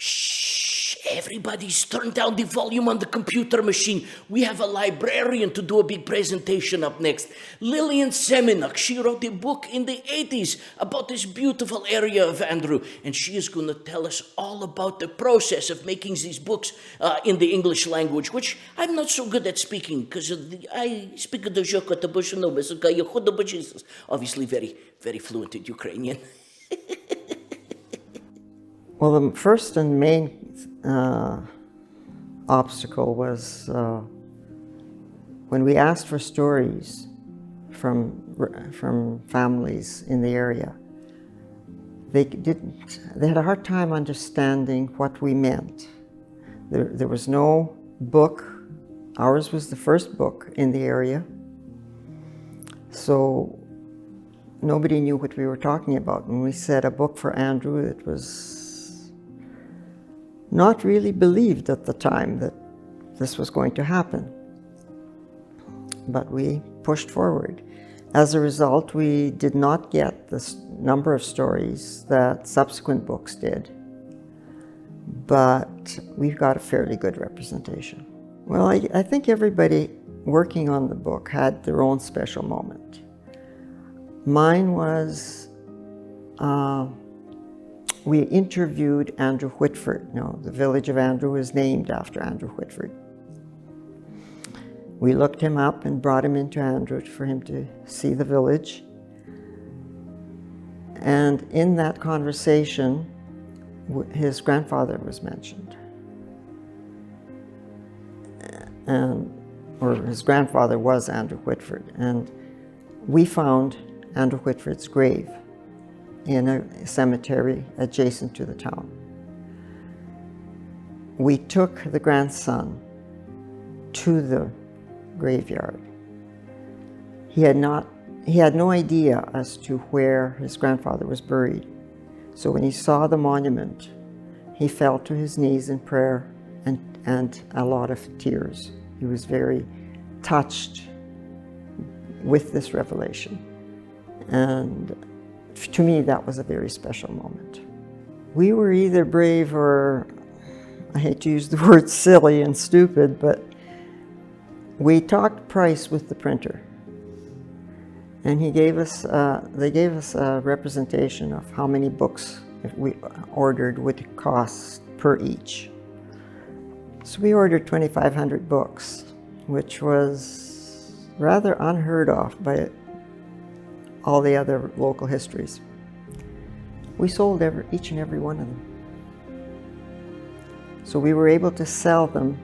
Shh, everybody's turned down the volume on the computer machine. We have a librarian to do a big presentation up next. Lillian Semeniuk, she wrote a book in the 80s about this beautiful area of Andrew, and she is going to tell us all about the process of making these books in the English language, which I'm not so good at speaking, because I speak the obviously very, very fluent in Ukrainian. Well, the first and main obstacle was when we asked for stories from families in the area. They had a hard time understanding what we meant. There was no book. Ours was the first book in the area. So nobody knew what we were talking about. When we said a book for Andrew, it was not really believed at the time that this was going to happen. But we pushed forward. As a result, we did not get the number of stories that subsequent books did, but we've got a fairly good representation. Well, I think everybody working on the book had their own special moment. Mine was, we interviewed Andrew Whitford. Now, the village of Andrew is named after Andrew Whitford. We looked him up and brought him into Andrew for him to see the village. And in that conversation, his grandfather was mentioned. Or his grandfather was Andrew Whitford. And we found Andrew Whitford's grave in a cemetery adjacent to the town. We took the grandson to the graveyard. He had no idea as to where his grandfather was buried. So when he saw the monument, he fell to his knees in prayer and a lot of tears. He was very touched with this revelation. And to me, that was a very special moment. We were either brave or, I hate to use the word silly and stupid, but we talked price with the printer. And they gave us a representation of how many books we ordered would cost per each. So we ordered 2,500 books, which was rather unheard of by all the other local histories. We sold each and every one of them. So we were able to sell them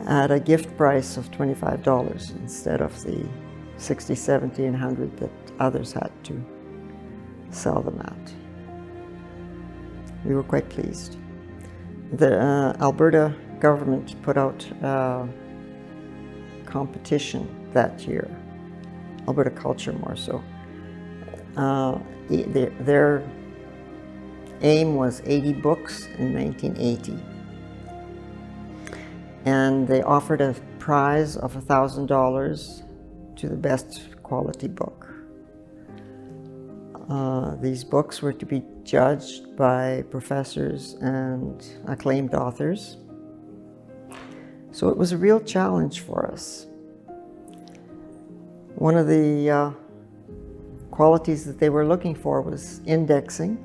at a gift price of $25 instead of the $60, $70, and $100 that others had to sell them at. We were quite pleased. The Alberta government put out a competition that year, Alberta Culture more so. Their aim was 80 books in 1980. And they offered a prize of $1,000 to the best quality book. These books were to be judged by professors and acclaimed authors. So it was a real challenge for us. One of the qualities that they were looking for was indexing,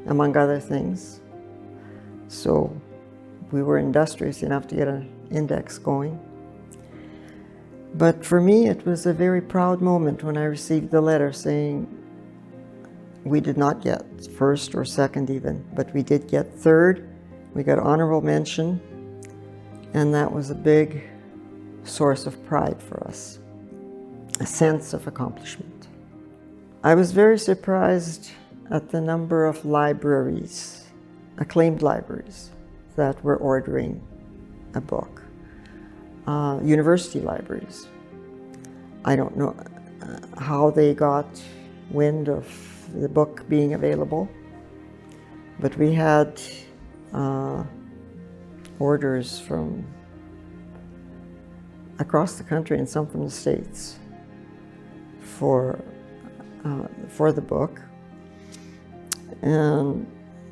among other things. So we were industrious enough to get an index going. But for me, it was a very proud moment when I received the letter saying we did not get first or second even, but we did get third. We got honorable mention, and that was a big source of pride for us, a sense of accomplishment. I was very surprised at the number of libraries, acclaimed libraries, that were ordering a book. University libraries. I don't know how they got wind of the book being available, but we had orders from across the country and some from the States for the book. And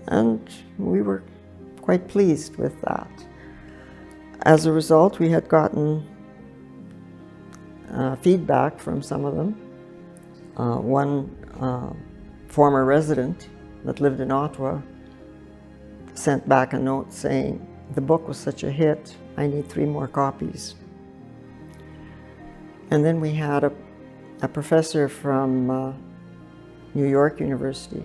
And we were quite pleased with that. As a result, we had gotten feedback from some of them. One former resident that lived in Ottawa sent back a note saying, "The book was such a hit, I need 3 more copies." And then we had a professor from New York University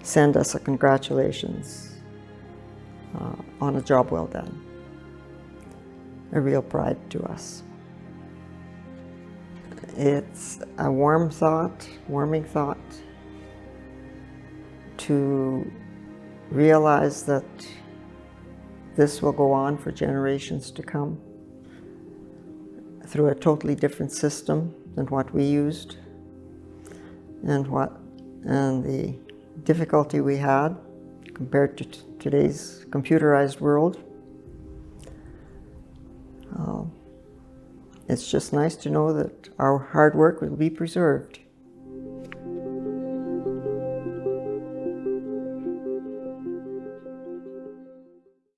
send us a congratulations on a job well done. A real pride to us. It's a warming thought to realize that this will go on for generations to come through a totally different system than what we used, and the difficulty we had compared to today's computerized world. It's just nice to know that our hard work will be preserved.